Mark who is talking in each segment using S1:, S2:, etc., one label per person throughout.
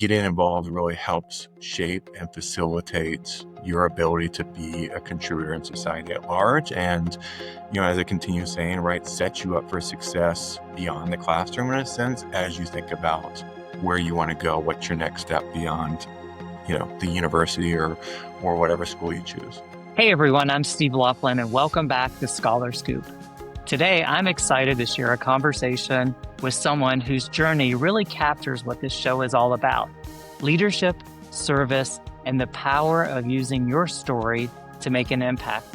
S1: getting involved really helps shape and facilitates your ability to be a contributor in society at large. And, as I continue saying, right, sets you up for success beyond the classroom in a sense, as you think about where you want to go, what's your next step beyond, the university or whatever school you choose.
S2: Hey everyone, I'm Steve Loflin and welcome back to ScholarScoop. Today, I'm excited to share a conversation with someone whose journey really captures what this show is all about: leadership, service, and the power of using your story to make an impact.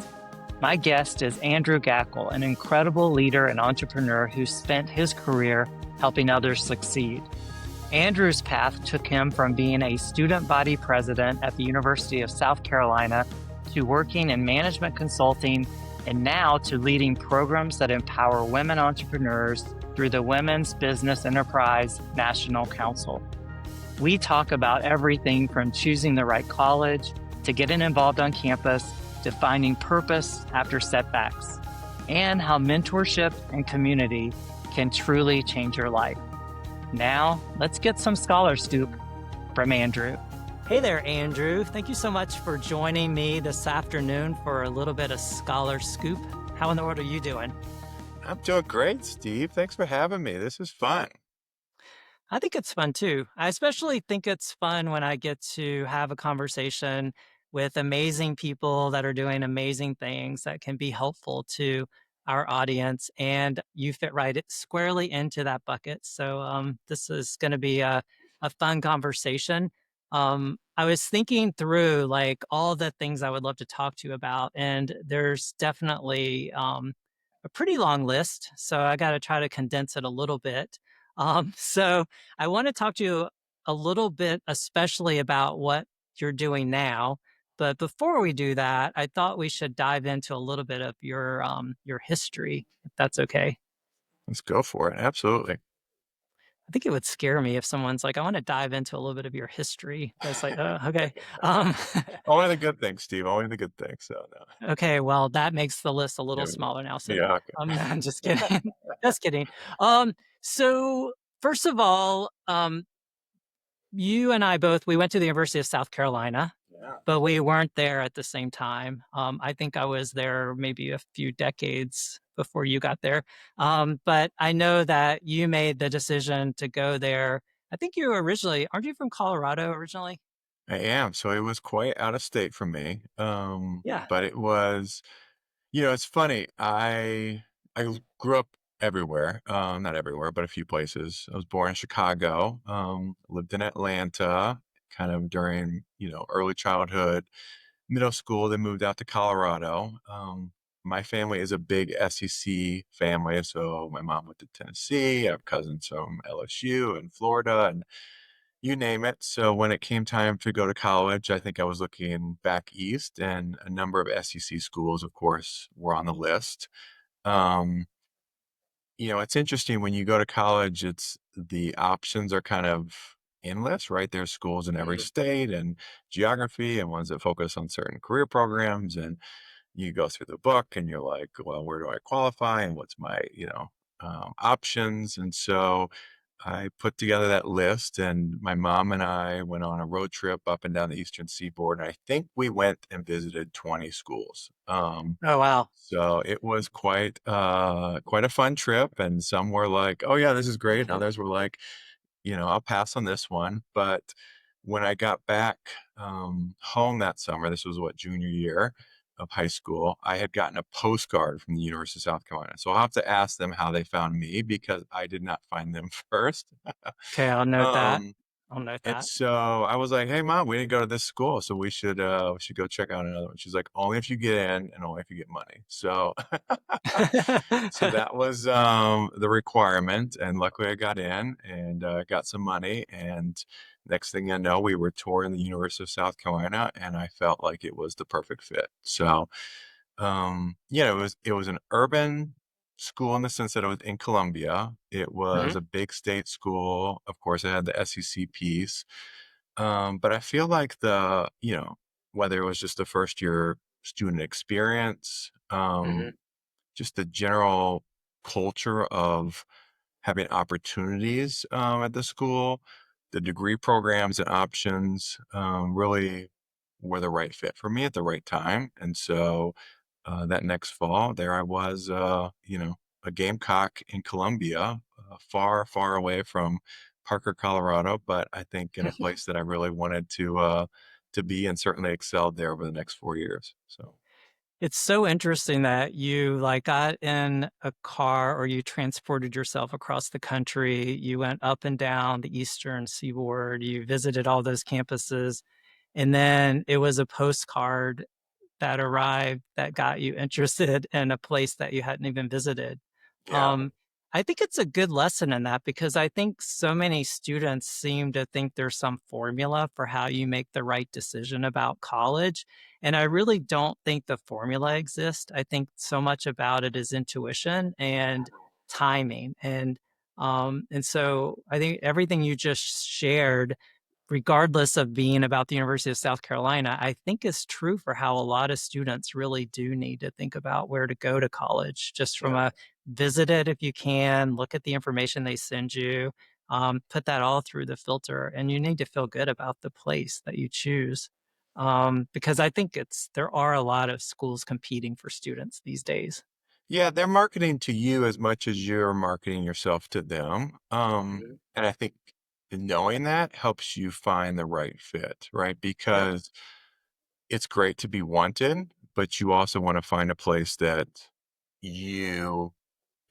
S2: My guest is Andrew Gaeckle, an incredible leader and entrepreneur who spent his career helping others succeed. Andrew's path took him from being a student body president at the University of South Carolina to working in management consulting, and now to leading programs that empower women entrepreneurs through the Women's Business Enterprise National Council. We talk about everything from choosing the right college, to getting involved on campus, to finding purpose after setbacks, and how mentorship and community can truly change your life. Now, let's get some ScholarScoop from Andrew. Hey there, Andrew. Thank you so much for joining me this afternoon for a little bit of ScholarScoop. How in the world are you doing?
S1: I'm doing great, Steve. Thanks for having me. This is fun.
S2: I think it's fun too. I especially think it's fun when I get to have a conversation with amazing people that are doing amazing things that can be helpful to our audience. And you fit right squarely into that bucket. So this is going to be a fun conversation. I was thinking through like all the things I would love to talk to you about, and there's definitely a pretty long list. So I got to try to condense it a little bit. So I want to talk to you a little bit, especially about what you're doing now. But before we do that, I thought we should dive into a little bit of your history, if that's okay.
S1: Let's go for it. Absolutely.
S2: I think it would scare me if someone's like, I want to dive into a little bit of your history. It's like, okay. Um,
S1: Only the good things, Steve. Only the good things. So no.
S2: okay, well, that makes the list a little
S1: Yeah.
S2: smaller now. So
S1: Yeah.
S2: I'm just kidding. Just kidding. So first of all, you and I both, we went to the University of South Carolina,
S1: Yeah.
S2: but we weren't there at the same time. I think I was there maybe a few decades before you got there. But I know that you made the decision to go there. I think you originally, aren't you from Colorado originally?
S1: I am. So it was quite out of state for me.
S2: Yeah.
S1: But it was, it's funny. I grew up everywhere. Not everywhere, but a few places. I was born in Chicago. Lived in Atlanta, kind of during, early childhood, middle school. Then moved out to Colorado. My family is a big SEC family. So my mom went to Tennessee. I have cousins from LSU and Florida and you name it. So when it came time to go to college, I think I was looking back east, and a number of SEC schools, of course, were on the list. Um, it's interesting when you go to college, it's the options are kind of endless, right? There's schools in every state and geography and ones that focus on certain career programs. And you go through the book and you're like, well, where do I qualify and what's my, options? And so I put together that list, and my mom and I went on a road trip up and down the Eastern Seaboard. And I think we went and visited 20 schools.
S2: Oh, wow.
S1: So it was quite a fun trip. And some were like, "Oh yeah, this is great," and others were like, "I'll pass on this one." But when I got back home that summer, this was what, junior year of high school, I had gotten a postcard from the University of South Carolina. So I'll have to ask them how they found me because I did not find them first.
S2: Okay, I'll note that.
S1: Um,
S2: I'll note
S1: and
S2: that.
S1: so I was like, "Hey, mom, we didn't go to this school, so we should go check out another one." She's like, "Only if you get in, and only if you get money." So, so that was the requirement, and luckily I got in and got some money. And next thing I know, we were touring the University of South Carolina, and I felt like it was the perfect fit. So, it was an urban school in the sense that it was in Columbia. It was
S2: Mhm.
S1: a big state school. Of course, it had the SEC piece. But I feel like whether it was just the first year student experience,
S2: Mhm.
S1: just the general culture of having opportunities at the school, the degree programs and options really were the right fit for me at the right time. And so that next fall, there I was, a Gamecock in Columbia, far, far away from Parker, Colorado, but I think in a place that I really wanted to be, and certainly excelled there over the next 4 years. So
S2: It's so interesting that you like got in a car or you transported yourself across the country. You went up and down the eastern seaboard. You visited all those campuses. And then it was a postcard that arrived that got you interested in a place that you hadn't even visited.
S1: yeah,
S2: Um, I think it's a good lesson in that because I think so many students seem to think there's some formula for how you make the right decision about college. And I really don't think the formula exists. I think so much about it is intuition and timing. And so I think everything you just shared, regardless of being about the University of South Carolina, I think is true for how a lot of students really do need to think about where to go to college, just from
S1: yeah.
S2: a visit it if you can, look at the information they send you, put that all through the filter, and you need to feel good about the place that you choose. Because I think there are a lot of schools competing for students these days.
S1: Yeah, they're marketing to you as much as you're marketing yourself to them. And I think knowing that helps you find the right fit, right?
S2: Yep.
S1: Because it's great to be wanted, but you also want to find a place that you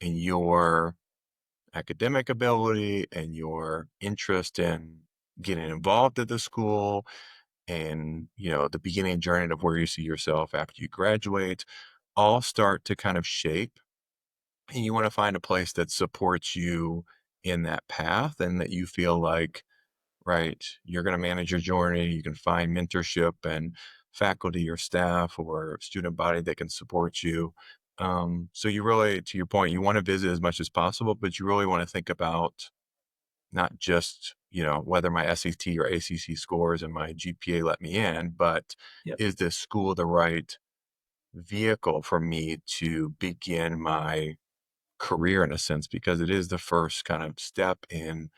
S1: and your academic ability and your interest in getting involved at the school and, the beginning journey of where you see yourself after you graduate all start to kind of shape, and you want to find a place that supports you in that path and that you feel like, right, you're going to manage your journey. You can find mentorship and faculty or staff or student body that can support you. So you really, to your point, you want to visit as much as possible, but you really want to think about not just, whether my SAT or ACC scores and my GPA let me in, but
S2: Yep.
S1: is this school the right vehicle for me to begin my career in a sense? Because it is the first kind of step in,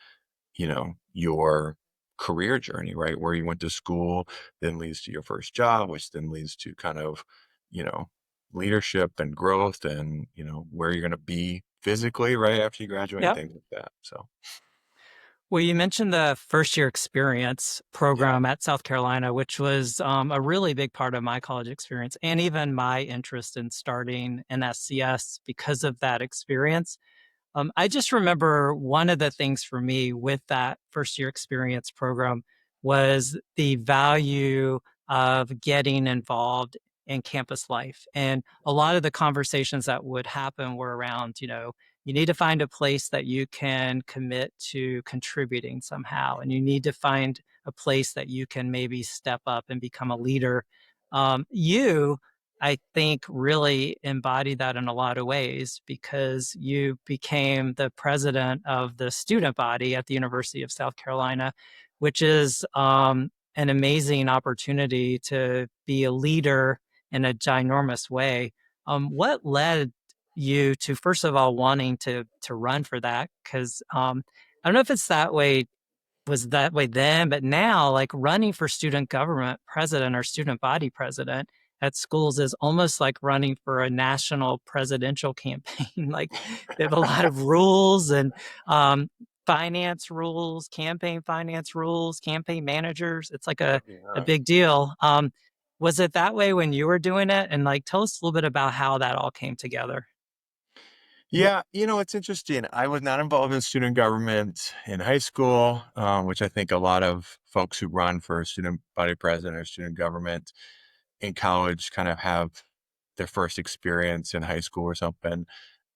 S1: your career journey, right? Where you went to school, then leads to your first job, which then leads to kind of, you know, leadership and growth and, where you're going to be physically right after you graduate and
S2: Yep.
S1: things like that. So,
S2: Well, you mentioned the first year experience
S1: yeah.
S2: program at South Carolina, which was a really big part of my college experience and even my interest in starting an SCS because of that experience. I just remember one of the things for me with that first year experience program was the value of getting involved in campus life. And a lot of the conversations that would happen were around, you need to find a place that you can commit to contributing somehow. And you need to find a place that you can maybe step up and become a leader. You I think really embodied that in a lot of ways because you became the president of the student body at the University of South Carolina, which is an amazing opportunity to be a leader in a ginormous way. What led you to, first of all, wanting to run for that? Because I don't know if it's that way was that way then, but now like running for student government president or student body president at schools is almost like running for a national presidential campaign. Like they have a lot of rules and um, finance rules, campaign finance rules, campaign managers. It's like a
S1: Yeah.
S2: big deal. Was it that way when you were doing it? And like, tell us a little bit about how that all came together.
S1: Yeah, it's interesting. I was not involved in student government in high school, which I think a lot of folks who run for student body president or student government in college kind of have their first experience in high school or something.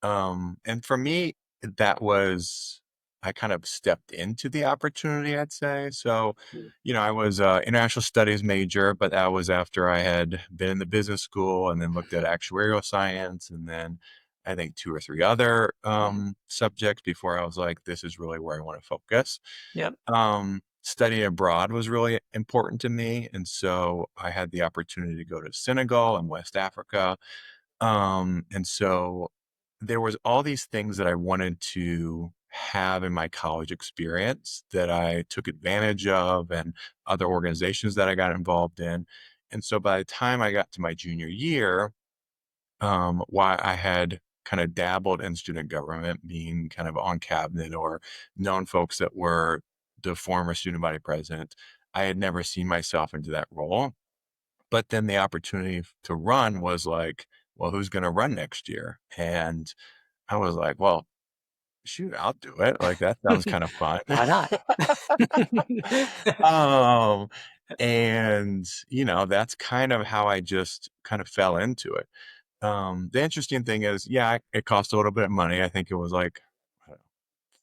S1: And for me, that was, I kind of stepped into the opportunity, I'd say. So, I was a international studies major, but that was after I had been in the business school and then looked at actuarial science and then I think two or three other subjects before I was like, this is really where I want to focus.
S2: Yep.
S1: Studying abroad was really important to me. And so I had the opportunity to go to Senegal and West Africa. And so there was all these things that I wanted to have in my college experience that I took advantage of and other organizations that I got involved in. And so by the time I got to my junior year, why I had kind of dabbled in student government, being kind of on cabinet or known folks that were the former student body president, I had never seen myself into that role. But then the opportunity to run was like, well, who's going to run next year? And I was like, well, shoot, I'll do it. Like that sounds kind of fun.
S2: Why not?
S1: um, and that's kind of how I just kind of fell into it. The interesting thing is, yeah, it cost a little bit of money. I think it was like I don't know,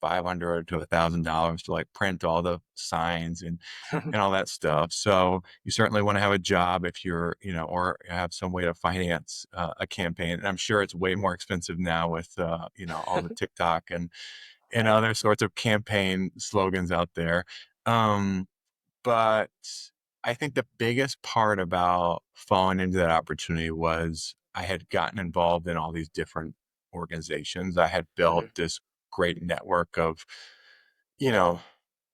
S1: 500 to $1,000 to like print all the signs and all that stuff. So you certainly want to have a job if you're, or have some way to finance a campaign. And I'm sure it's way more expensive now with, all the TikTok and other sorts of campaign slogans out there. Um, but I think the biggest part about falling into that opportunity was I had gotten involved in all these different organizations. I had built
S2: Mhm.
S1: this great network of, you know,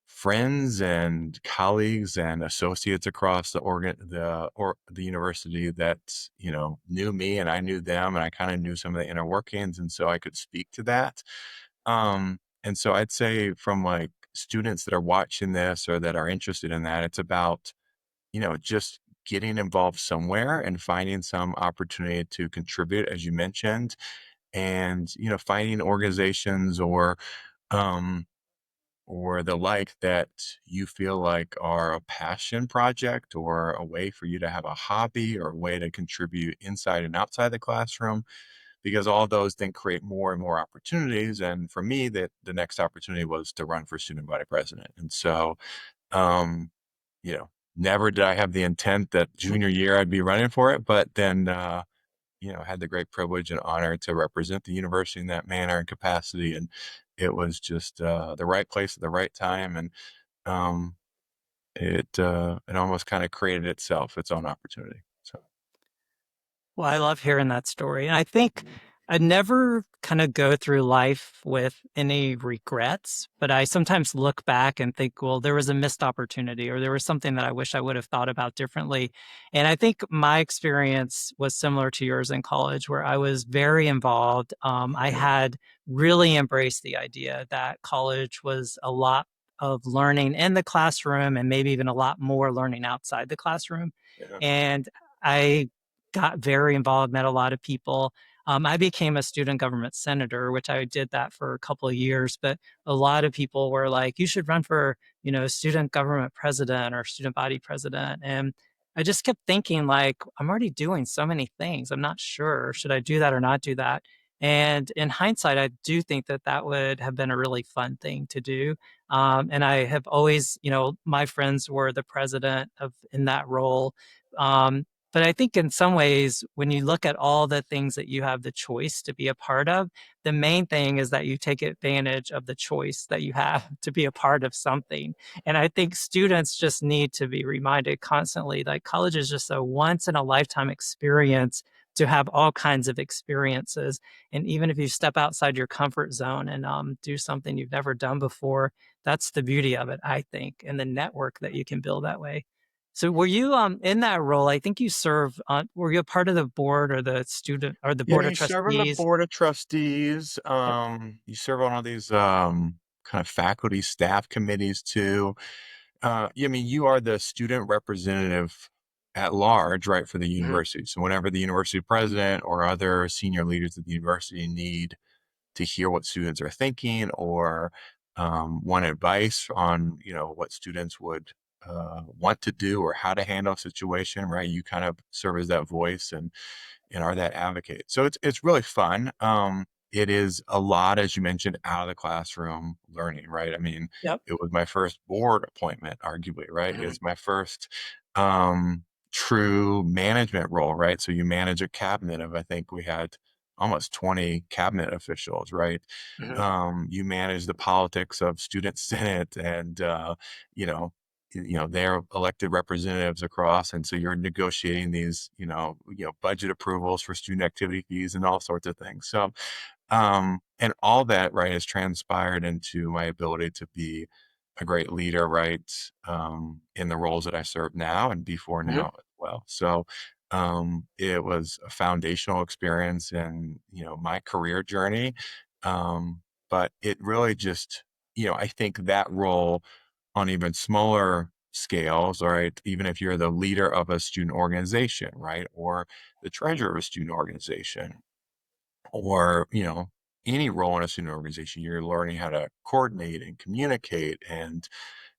S1: friends and colleagues and associates across the university that, knew me and I knew them and I kind of knew some of the inner workings. And so I could speak to that. And so I'd say from like students that are watching this or that are interested in that, it's about, just getting involved somewhere and finding some opportunity to contribute, as you mentioned, and, finding organizations um, or the like that you feel like are a passion project or a way for you to have a hobby or a way to contribute inside and outside the classroom because all those then create more and more opportunities. And for me, that the next opportunity was to run for student body president. And so, um, never did I have the intent that junior year I'd be running for it, but then, had the great privilege and honor to represent the university in that manner and capacity. And it was just the right place at the right time. And um, it almost kind of created its own opportunity. So,
S2: Well, I love hearing that story. And I think I never kind of go through life with any regrets, but I sometimes look back and think, well, there was a missed opportunity or there was something that I wish I would have thought about differently. And I think my experience was similar to yours in college, where I was very involved. I
S1: yeah,
S2: had really embraced the idea that college was a lot of learning in the classroom and maybe even a lot more learning outside the classroom.
S1: yeah,
S2: And I got very involved, met a lot of people. I became a student government senator, which I did that for a couple of years. But a lot of people were like, "You should run for, student government president or student body president." And I just kept thinking, like, I'm already doing so many things. I'm not sure should I do that or not do that. And in hindsight, I do think that that would have been a really fun thing to do. And I have always, my friends were the president of in that role. Um, but I think in some ways, when you look at all the things that you have the choice to be a part of, the main thing is that you take advantage of the choice that you have to be a part of something. And I think students just need to be reminded constantly like college is just a once in a lifetime experience to have all kinds of experiences. And even if you step outside your comfort zone and do something you've never done before, that's the beauty of it, I think, and the network that you can build that way. So were you, in that role, I think you serve on were you a part of the board or the student or the
S1: yeah.
S2: board of
S1: You serve on the
S2: trustees?
S1: board of trustees.
S2: Yep.
S1: You serve on all these kind of faculty staff committees too. Yeah, I mean, you are the student representative at large, right, for the
S2: Mhm.
S1: university. So whenever the university president or other senior leaders at the university need to hear what students are thinking or want advice on, what students would want to do or how to handle a situation, right? You kind of serve as that voice and are that advocate. So it's really fun. It is a lot, as you mentioned, out of the classroom learning, right? I mean,
S2: Yep.
S1: it was my first board appointment, arguably, right?
S2: Mhm.
S1: It's my first um, true management role, right? So you manage a cabinet of, I think we had almost 20 cabinet officials, right?
S2: Mhm.
S1: You manage the politics of student senate and you know their elected representatives across, and so you're negotiating these budget approvals for student activity fees and all sorts of things. So And all that, right, has transpired into my ability to be a great leader, right, in the roles that I serve now and before
S2: Mhm.
S1: now as well. So, it was a foundational experience in, my career journey. But it really just, I think that role on even smaller scales, right, even if you're the leader of a student organization, right, or the treasurer of a student organization, or any role in a student organization, you're learning how to coordinate and communicate and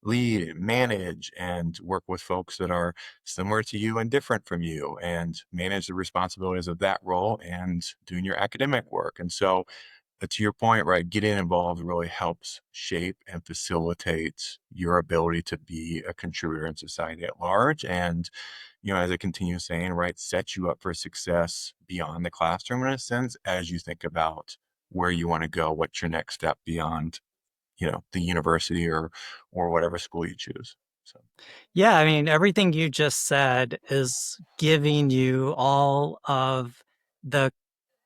S1: lead and manage and work with folks that are similar to you and different from you, and manage the responsibilities of that role and doing your academic work. And so, to your point, right, getting involved really helps shape and facilitate your ability to be a contributor in society at large. And, as I continue saying, right, set you up for success beyond the classroom in a sense, as you think about where you want to go, what's your next step beyond, the university or whatever school you choose. So
S2: Yeah, I mean, everything you just said is giving you all of the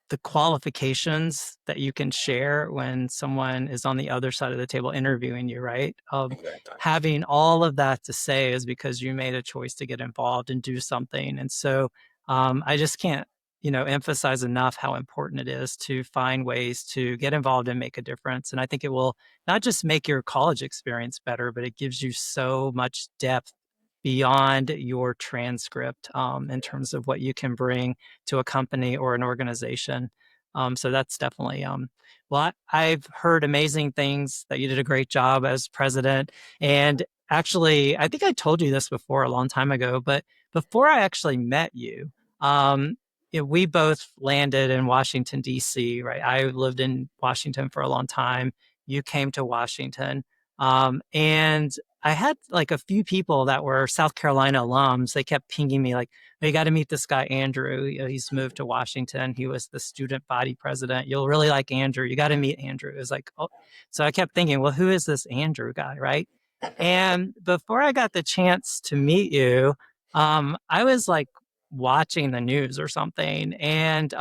S2: the qualifications that you can share when someone is on the other side of the table interviewing you, right?
S1: exactly.
S2: Having all of that to say is because you made a choice to get involved and do something. And so I just can't, emphasize enough how important it is to find ways to get involved and make a difference. And I think it will not just make your college experience better, but it gives you so much depth beyond your transcript in terms of what you can bring to a company or an organization. So that's definitely, well, I've heard amazing things that you did a great job as president. And actually, I think I told you this before a long time ago, but before I actually met you, um, we both landed in Washington, D.C., right? I lived in Washington for a long time. You came to Washington. And I had like a few people that were South Carolina alums. They kept pinging me like, "Oh, you got to meet this guy, Andrew. He's moved to Washington. He was the student body president. You'll really like Andrew. You got to meet Andrew." It was like, oh, so I kept thinking, well, who is this Andrew guy, right? And before I got the chance to meet you, I was like watching the news or something, and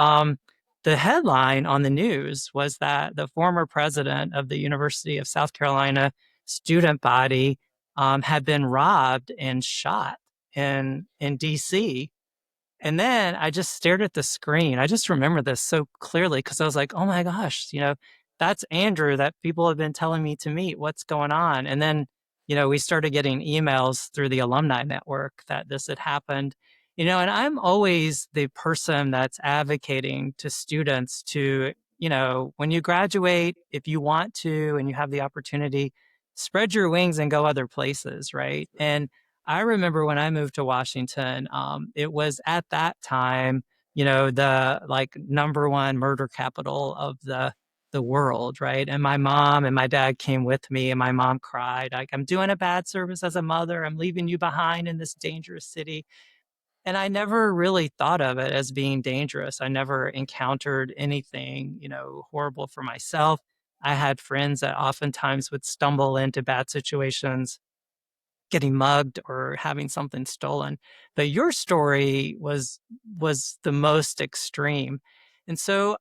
S2: the headline on the news was that the former president of the University of South Carolina student body had been robbed and shot in DC. And then I just stared at the screen. I just remember this so clearly because I was like, oh my gosh, that's Andrew that people have been telling me to meet. What's going on? And then, we started getting emails through the alumni network that this had happened. And I'm always the person that's advocating to students to, when you graduate, if you want to and you have the opportunity, spread your wings and go other places, right? And I remember when I moved to Washington, it was at that time, the like number one murder capital of the world, right? And my mom and my dad came with me, and my mom cried, like, "I'm doing a bad service as a mother. I'm leaving you behind in this dangerous city." And I never really thought of it as being dangerous. I never encountered anything, horrible for myself. I had friends that oftentimes would stumble into bad situations, getting mugged or having something stolen. But your story was the most extreme. And so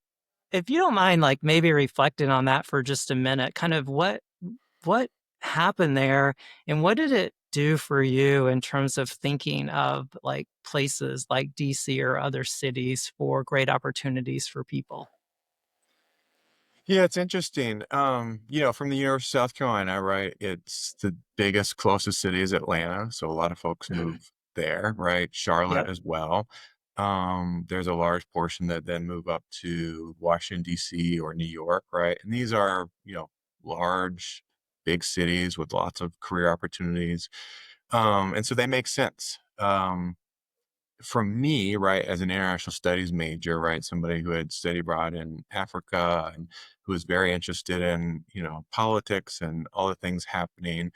S2: if you don't mind like maybe reflecting on that for just a minute, kind of what happened there and what did it do for you in terms of thinking of like places like DC or other cities for great opportunities for people?
S1: Yeah, it's interesting. From the University of South Carolina, right? It's the biggest, closest city is Atlanta. So a lot of folks move there, right? Charlotte
S2: Yep.
S1: as well. There's a large portion that then move up to Washington, D.C. or New York, right? And these are, large, big cities with lots of career opportunities. And so they make sense. For me, right, as an international studies major, right, somebody who had studied abroad in Africa and who was very interested in, politics and all the things happening,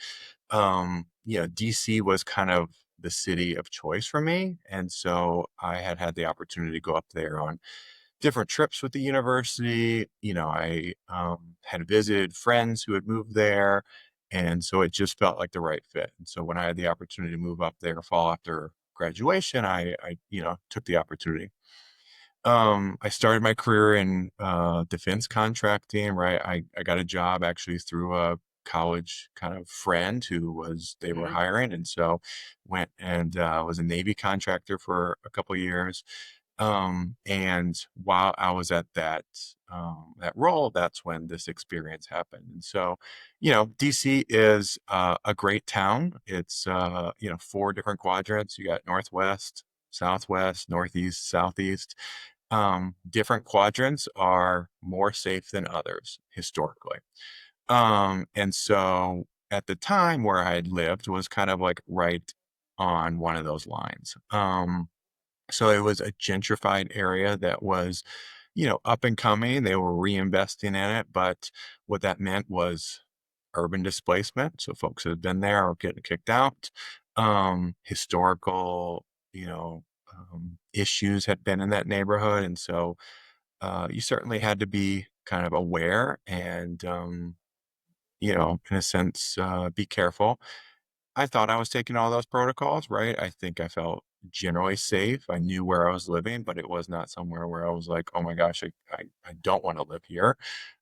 S1: DC was kind of the city of choice for me. And so I had the opportunity to go up there on different trips with the university. I had visited friends who had moved there. And so it just felt like the right fit. And so when I had the opportunity to move up there fall after graduation, I took the opportunity. I started my career in defense contracting, right? I got a job actually through a college kind of friend who was they were
S2: Mhm.
S1: hiring, and so went and was a Navy contractor for a couple of years. And while I was at that role, that's when this experience happened. And so, DC is a great town. It's four different quadrants. You got Northwest, Southwest, Northeast, Southeast. Different quadrants are more safe than others historically. And so at the time where I had lived was kind of like right on one of those lines. So it was a gentrified area that was, up and coming. They were reinvesting in it, but what that meant was urban displacement. So folks that had been there are getting kicked out. Historical, issues had been in that neighborhood, and so you certainly had to be kind of aware and, in a sense, be careful. I thought I was taking all those protocols, right? I think I felt generally safe. I knew where I was living, but it was not somewhere where I was like, oh my gosh, I don't want to live here.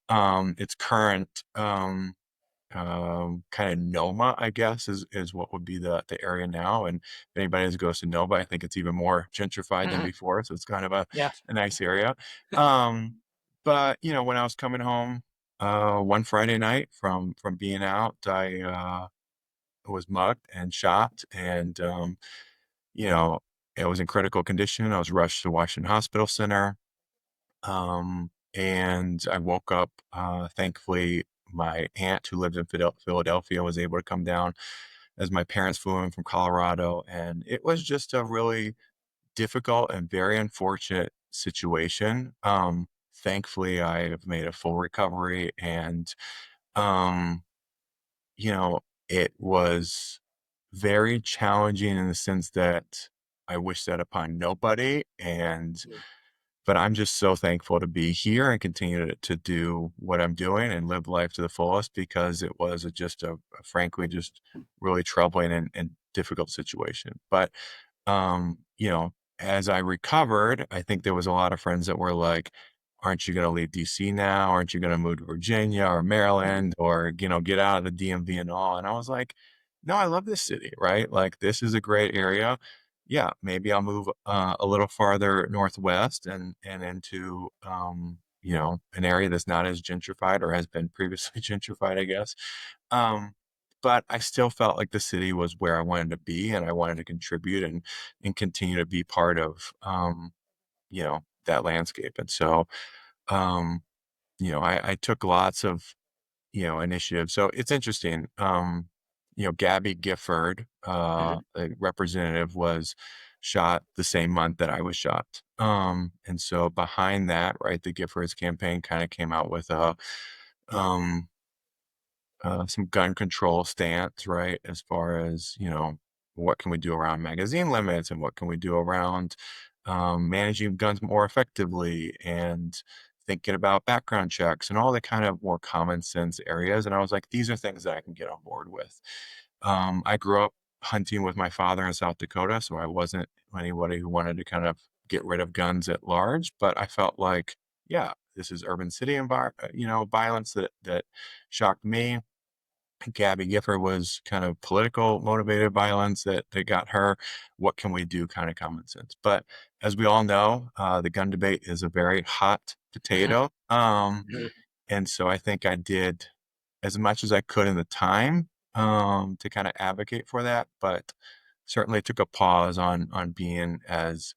S1: Its current kind of Noma, I guess, is what would be the area now. And if anybody goes to Nova, I think it's even more gentrified than
S2: Mhm.
S1: before. So it's kind of a,
S2: Yeah.
S1: a nice area. Um, but when I was coming home one Friday night from being out, I was mugged and shot, and you know, it was in critical condition. I was rushed to Washington Hospital Center. And I woke up, thankfully, my aunt who lived in Philadelphia was able to come down as my parents flew in from Colorado. And it was just a really difficult and very unfortunate situation. Thankfully, I have made a full recovery, and, um, you know, it was very challenging in the sense that I wish that upon nobody. But I'm just so thankful to be here and continue to do what I'm doing and live life to the fullest because it was just frankly, just really troubling and difficult situation. But, as I recovered, I think there was a lot of friends that were like, aren't you going to leave DC now? Aren't you going to move to Virginia or Maryland or, get out of the DMV and all? And I was like, no, I love this city, right? Like, this is a great area. Yeah, maybe I'll move a little farther northwest and into an area that's not as gentrified or has been previously gentrified, I guess. Um, but I still felt like the city was where I wanted to be, and I wanted to contribute and continue to be part of that landscape. And so I took lots of initiative. So it's interesting. Gabby Gifford,
S2: Mhm.
S1: a representative, was shot the same month that I was shot. And so behind that, right, the Giffords campaign kind of came out with um, some gun control stance, right, as far as what can we do around magazine limits and what can we do around managing guns more effectively and thinking about background checks and all the kind of more common sense areas. And I was like, these are things that I can get on board with. I grew up hunting with my father in South Dakota, so I wasn't anybody who wanted to kind of get rid of guns at large, but I felt like, yeah, this is urban city violence that shocked me. Gabby Gifford was kind of political motivated violence that got her. What can we do? Kind of common sense. But as we all know, the gun debate is a very hot potato.
S2: Mhm.
S1: And so I think I did as much as I could in the time to kind of advocate for that, but certainly took a pause on being as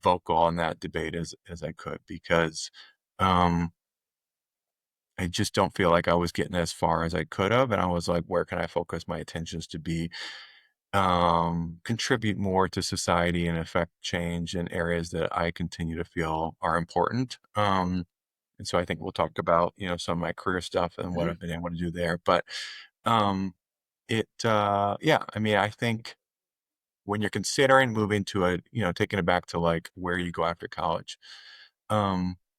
S1: vocal on that debate as I could because um, I just don't feel like I was getting as far as I could have. And I was like, where can I focus my attentions to be contribute more to society and affect change in areas that I continue to feel are important. And so I think we'll talk about, some of my career stuff and what
S2: Mhm.
S1: I've been able to do there. But um, yeah, I mean, I think when you're considering moving to taking it back to like where you go after college,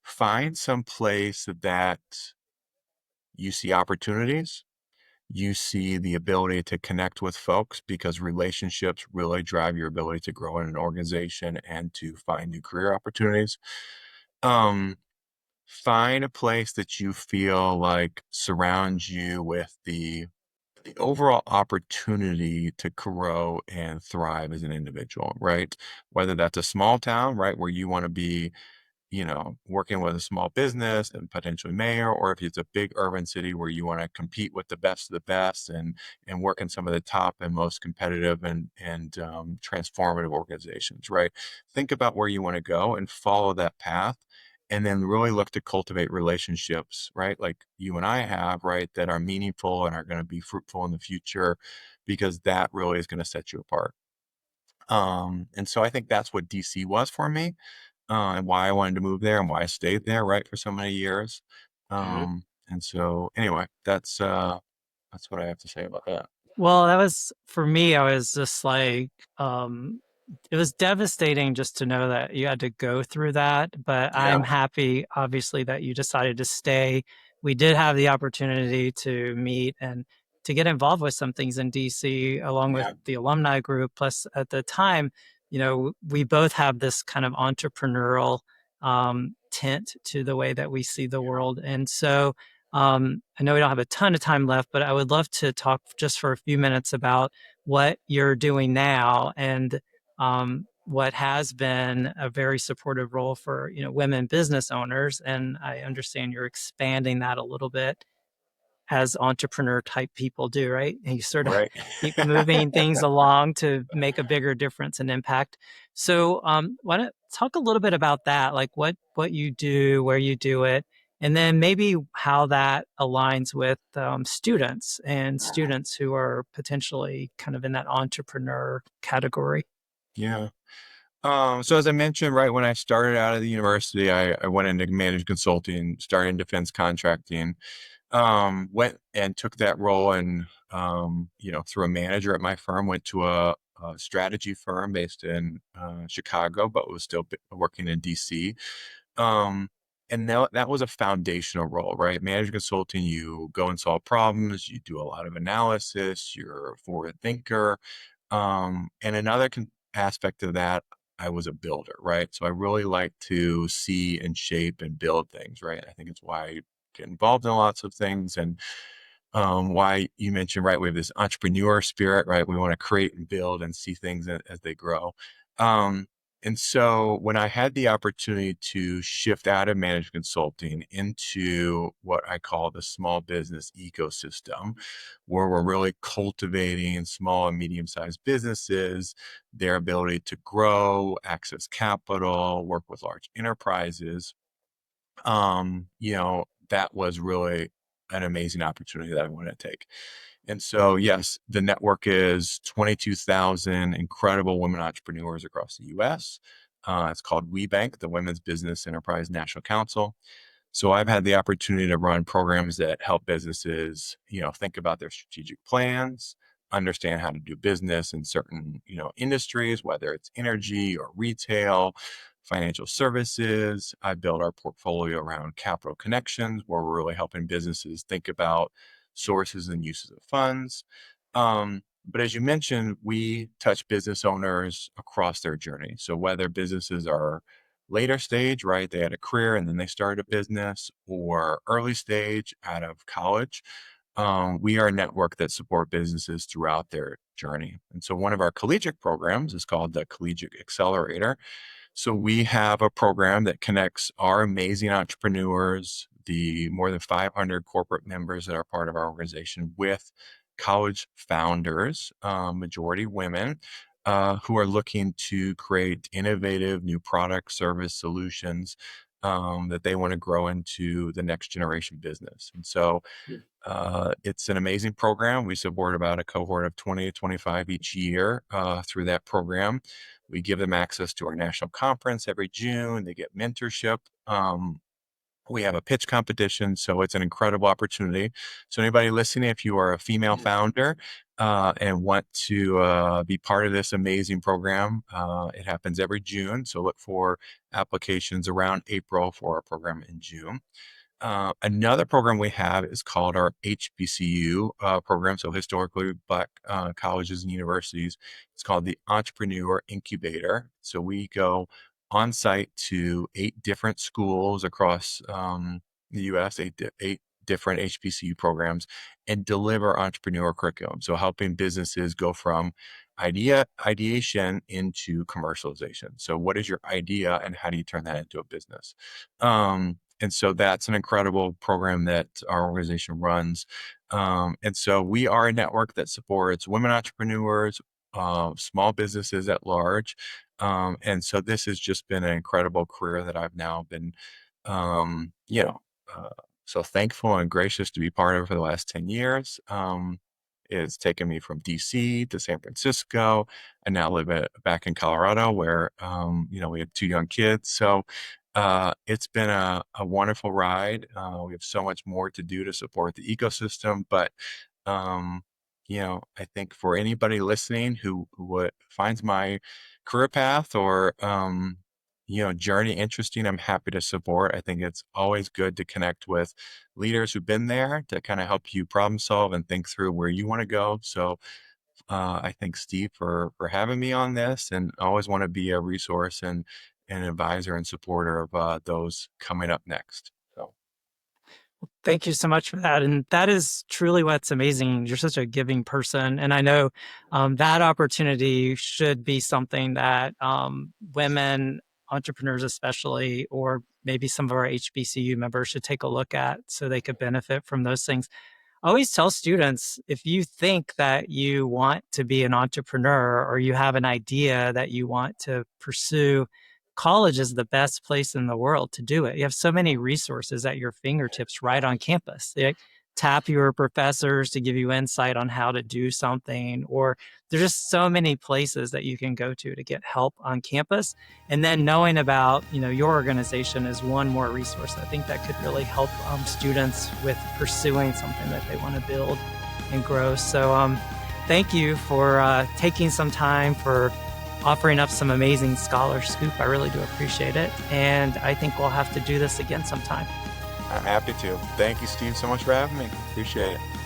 S1: find some place that you see opportunities, you see the ability to connect with folks because relationships really drive your ability to grow in an organization and to find new career opportunities. Um, Find a place that you feel like surrounds you with the overall opportunity to grow and thrive as an individual, right? Whether that's a small town, right, where you want to be, working with a small business and potentially mayor, or if it's a big urban city where you want to compete with the best of the best and work in some of the top and most competitive and transformative organizations, right? Think about where you want to go and follow that path. And then really look to cultivate relationships, right? Like you and I have, right, that are meaningful and are going to be fruitful in the future, because that really is going to set you apart. And so I think that's what DC was for me, and why I wanted to move there and why I stayed there, right, for so many years.
S2: Mhm.
S1: And so anyway, that's what I have to say about that.
S2: Well, that was for me, I was just like, um, it was devastating just to know that you had to go through that, but
S1: Yeah,
S2: I'm happy, obviously, that you decided to stay. We did have the opportunity to meet and to get involved with some things in DC along with
S1: yeah,
S2: the alumni group. Plus, at the time, we both have this kind of entrepreneurial tint to the way that we see the
S1: yeah,
S2: world. And so, I know we don't have a ton of time left, but I would love to talk just for a few minutes about what you're doing now and what has been a very supportive role for women business owners. And I understand you're expanding that a little bit as entrepreneur type people do, right? And you sort of
S1: right.
S2: keep moving things along to make a bigger difference and impact. So, why don't talk a little bit about that, like what you do, where you do it, and then maybe how that aligns with students and students who are potentially kind of in that entrepreneur category.
S1: Yeah. So as I mentioned, right when I started out of the university, I went into managed consulting, started in defense contracting, went and took that role and, through a manager at my firm, went to a strategy firm based in Chicago, but was still working in DC. Um, and that was a foundational role, right? Management consulting, you go and solve problems, you do a lot of analysis, you're a forward thinker. And another aspect of that, I was a builder, right? So I really like to see and shape and build things, right? I think it's why I get involved in lots of things, and why you mentioned, right, we have this entrepreneur spirit, right? We want to create and build and see things as they grow. Um, and so when I had the opportunity to shift out of management consulting into what I call the small business ecosystem, where we're really cultivating small and medium sized businesses, their ability to grow, access capital, work with large enterprises, that was really an amazing opportunity that I wanted to take. And so, yes, the network is 22,000 incredible women entrepreneurs across the US. It's called WBENC, the Women's Business Enterprise National Council. So I've had the opportunity to run programs that help businesses, think about their strategic plans, understand how to do business in certain, industries, whether it's energy or retail, financial services. I build our portfolio around capital connections, where we're really helping businesses think about sources and uses of funds. But as you mentioned, we touch business owners across their journey. So whether businesses are later stage, right? They had a career and then they started a business, or early stage out of college. We are a network that support businesses throughout their journey. And so one of our collegiate programs is called the Collegiate Accelerator. So we have a program that connects our amazing entrepreneurs, the more than 500 corporate members that are part of our organization, with college founders, majority women, who are looking to create innovative new product, service solutions, that they want to grow into the next generation business. And so it's an amazing program. We support about a cohort of 20 to 25 each year through that program. We give them access to our national conference every June. They get mentorship. We have a pitch competition, so it's an incredible opportunity. So anybody listening, if you are a female founder and want to be part of this amazing program, it happens every June. So look for applications around April for our program in June. Another program we have is called our HBCU program. So historically Black colleges and universities. It's called the Entrepreneur Incubator. So we go on site to 8 different schools across the US, eight different HBCU programs, and deliver entrepreneur curriculum. So helping businesses go from ideation into commercialization. So what is your idea and how do you turn that into a business? And so that's an incredible program that our organization runs. And so we are a network that supports women entrepreneurs, small businesses at large. And so this has just been an incredible career that I've now been, um, you know, uh, so thankful and gracious to be part of for the last 10 years. It's taken me from DC to San Francisco. I now live back in Colorado where, we have 2 young kids. So it's been a wonderful ride. We have so much more to do to support the ecosystem. But, I think for anybody listening who finds my career path or, journey interesting, I'm happy to support. I think it's always good to connect with leaders who've been there to kind of help you problem solve and think through where you want to go. So I thank Steve for having me on this, and I always want to be a resource and an advisor and supporter of those coming up next. So
S2: Thank you so much for that. And that is truly what's amazing. You're such a giving person. And I know that opportunity should be something that women, entrepreneurs especially, or maybe some of our HBCU members should take a look at so they could benefit from those things. I always tell students, if you think that you want to be an entrepreneur or you have an idea that you want to pursue, college is the best place in the world to do it. You have so many resources at your fingertips right on campus. Tap your professors to give you insight on how to do something, or there's just so many places that you can go to get help on campus. And then knowing about, your organization is one more resource. I think that could really help students with pursuing something that they want to build and grow. So thank you for taking some time, for offering up some amazing ScholarScoop. I really do appreciate it. And I think we'll have to do this again sometime.
S1: I'm happy to. Thank you, Steve, so much for having me. Appreciate it.